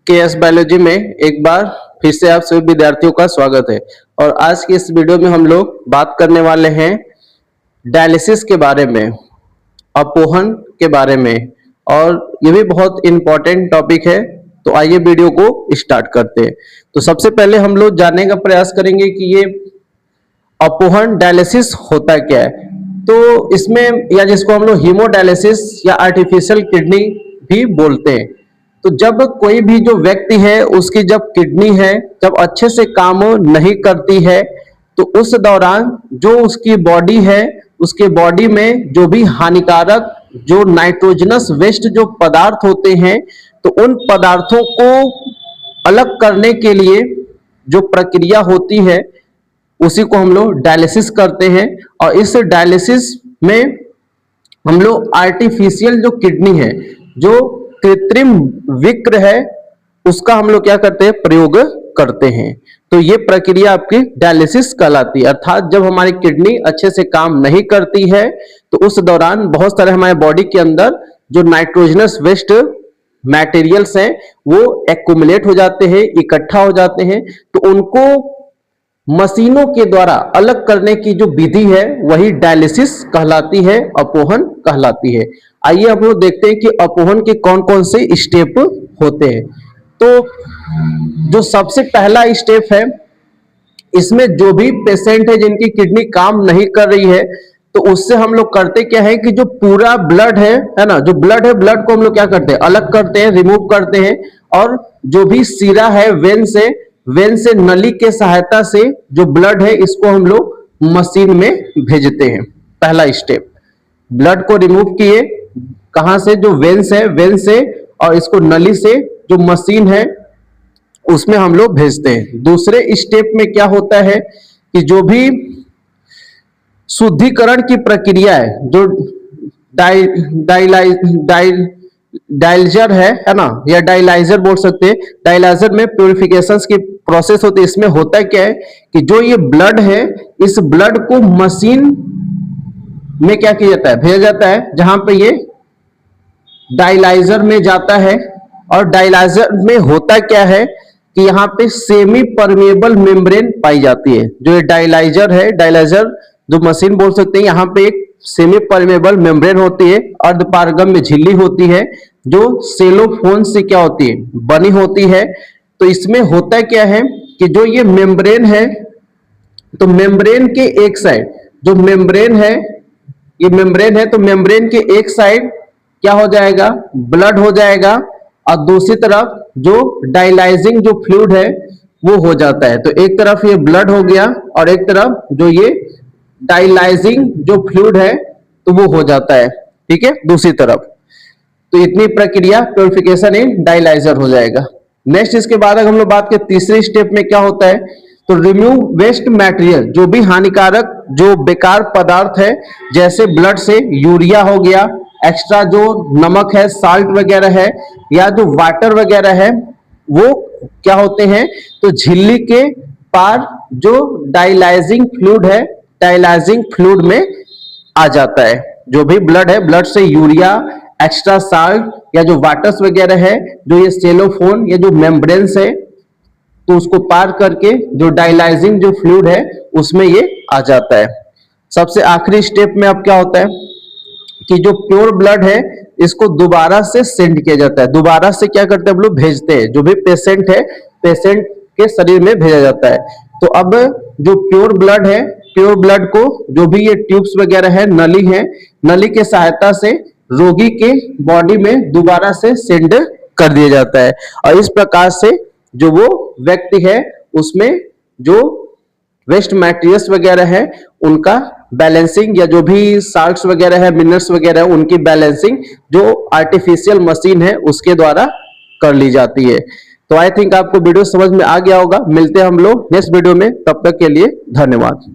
KS biology में एक बार फिर से आप सभी विद्यार्थियों का स्वागत है। और आज की इस वीडियो में हम लोग बात करने वाले हैं डायलिसिस के बारे में, अपोहन के बारे में, और ये भी बहुत इम्पोर्टेंट टॉपिक है। तो आइए वीडियो को स्टार्ट करते हैं। तो सबसे पहले हम लोग जानने का प्रयास करेंगे कि ये अपोहन डायलिसिस होता क्या है। तो इसमें, या जिसको हम लोग हीमोडायलिसिस या आर्टिफिशियल किडनी भी बोलते हैं, तो जब कोई भी जो व्यक्ति है उसकी जब किडनी है जब अच्छे से काम नहीं करती है, तो उस दौरान जो उसकी बॉडी है, उसके बॉडी में जो भी हानिकारक जो नाइट्रोजनस वेस्ट जो पदार्थ होते हैं, तो उन पदार्थों को अलग करने के लिए जो प्रक्रिया होती है उसी को हम लोग डायलिसिस करते हैं। और इस डायलिसिस में हम लोग आर्टिफिशियल जो किडनी है, जो कृत्रिम विक्र है, उसका हम लोग क्या करते हैं, प्रयोग करते हैं। तो ये प्रक्रिया आपकी डायलिसिस कहलाती है। अर्थात जब हमारी किडनी अच्छे से काम नहीं करती है, तो उस दौरान बहुत सारे हमारे बॉडी के अंदर जो नाइट्रोजनस वेस्ट मटेरियल्स हैं वो एक्युमुलेट हो जाते हैं, इकट्ठा हो जाते हैं। तो उनको मशीनों के द्वारा अलग करने की जो विधि है वही डायलिसिस कहलाती है, अपोहन कहलाती है। आइए हम लोग देखते हैं कि अपोहन के कौन कौन से स्टेप होते हैं। तो जो सबसे पहला स्टेप है, इसमें जो भी पेशेंट है जिनकी किडनी काम नहीं कर रही है, तो उससे हम लोग करते क्या है कि जो पूरा ब्लड है ना, जो ब्लड है, ब्लड को हम लोग क्या करते हैं, अलग करते हैं, रिमूव करते हैं। और जो भी सीरा है, वेन से नली के सहायता से जो ब्लड है इसको हम लोग मशीन में भेजते हैं। पहला स्टेप, ब्लड को रिमूव किए, कहां से, जो वेन से, और इसको नली से जो मशीन है उसमें हम लोग भेजते हैं। दूसरे स्टेप में क्या होता है कि जो भी शुद्धिकरण की प्रक्रिया है, जो डायलाइजर है ना, या डायलाइजर बोल सकते हैं, डायलाइजर में प्यूरिफिकेशन की प्रोसेस होती है। इसमें होता क्या है कि जो ये ब्लड है, इस ब्लड को मशीन में क्या किया जाता है, भेजा जाता है, जहां पे ये डायलाइजर में जाता है। और डायलाइजर में होता क्या है कि यहाँ पे सेमी परमेबल मेम्ब्रेन पाई जाती है। जो ये डायलाइजर है, डायलाइजर जो मशीन बोल सकते हैं, यहाँ पे एक सेमी परमेबल मेम्ब्रेन होती है, अर्धपारगम्य झिल्ली होती है, जो सेलोफोन से क्या होती है, बनी होती है। तो इसमें होता क्या है कि जो ये मेम्ब्रेन है, तो मेम्ब्रेन के एक साइड जो मेम्ब्रेन है, ये मेम्ब्रेन है, तो मेम्ब्रेन के एक साइड क्या हो जाएगा, ब्लड हो जाएगा, और दूसरी तरफ जो डायलाइजिंग जो फ्लूइड है वो हो जाता है। तो एक तरफ ये ब्लड हो गया और एक तरफ जो ये डायलाइजिंग जो फ्लूइड है तो वो हो जाता है, ठीक है, दूसरी तरफ। तो इतनी प्रक्रिया प्यूरिफिकेशन इन डायलाइजर हो जाएगा। नेक्स्ट, इसके बाद अगर हम लोग बात करें तीसरे स्टेप में क्या होता है, तो रिमूव वेस्ट मटेरियल, जो भी हानिकारक जो बेकार पदार्थ है, जैसे ब्लड से यूरिया हो गया, एक्स्ट्रा जो नमक है, साल्ट वगैरह है, या जो वाटर वगैरह है, वो क्या होते हैं, तो झिल्ली के पार जो डायलाइजिंग फ्लूइड है, डायलाइजिंग फ्लूइड में आ जाता है। जो भी ब्लड है, ब्लड से यूरिया, एक्स्ट्रा साल्ट या जो वाटर्स वगैरह है, जो ये सेलोफोन या जो मेम्ब्रेन्स है, तो उसको पार करके जो डायलाइजिंग जो फ्लूइड है उसमें ये आ जाता है। सबसे आखिरी स्टेप में अब क्या होता है कि जो प्योर ब्लड है इसको दोबारा से सेंड किया जाता है। दोबारा से क्या करते हैं, हम लोग भेजते हैं, जो भी पेशेंट है, पेशेंट के शरीर में भेजा जाता है। तो अब जो प्योर ब्लड है, प्योर ब्लड को जो भी ये ट्यूब्स वगैरह है, नली है, नली के सहायता से रोगी के बॉडी में दोबारा से सेंड कर दिया जाता है। और इस प्रकार से जो वो व्यक्ति है उसमें जो वेस्ट मटेरियल्स वगैरह है उनका बैलेंसिंग, या जो भी साल्ट्स वगैरह है, मिनरल्स वगैरह है, उनकी बैलेंसिंग जो आर्टिफिशियल मशीन है उसके द्वारा कर ली जाती है। तो आई थिंक आपको वीडियो समझ में आ गया होगा। मिलते हैं हम लोग नेक्स्ट वीडियो में, तब तक के लिए धन्यवाद।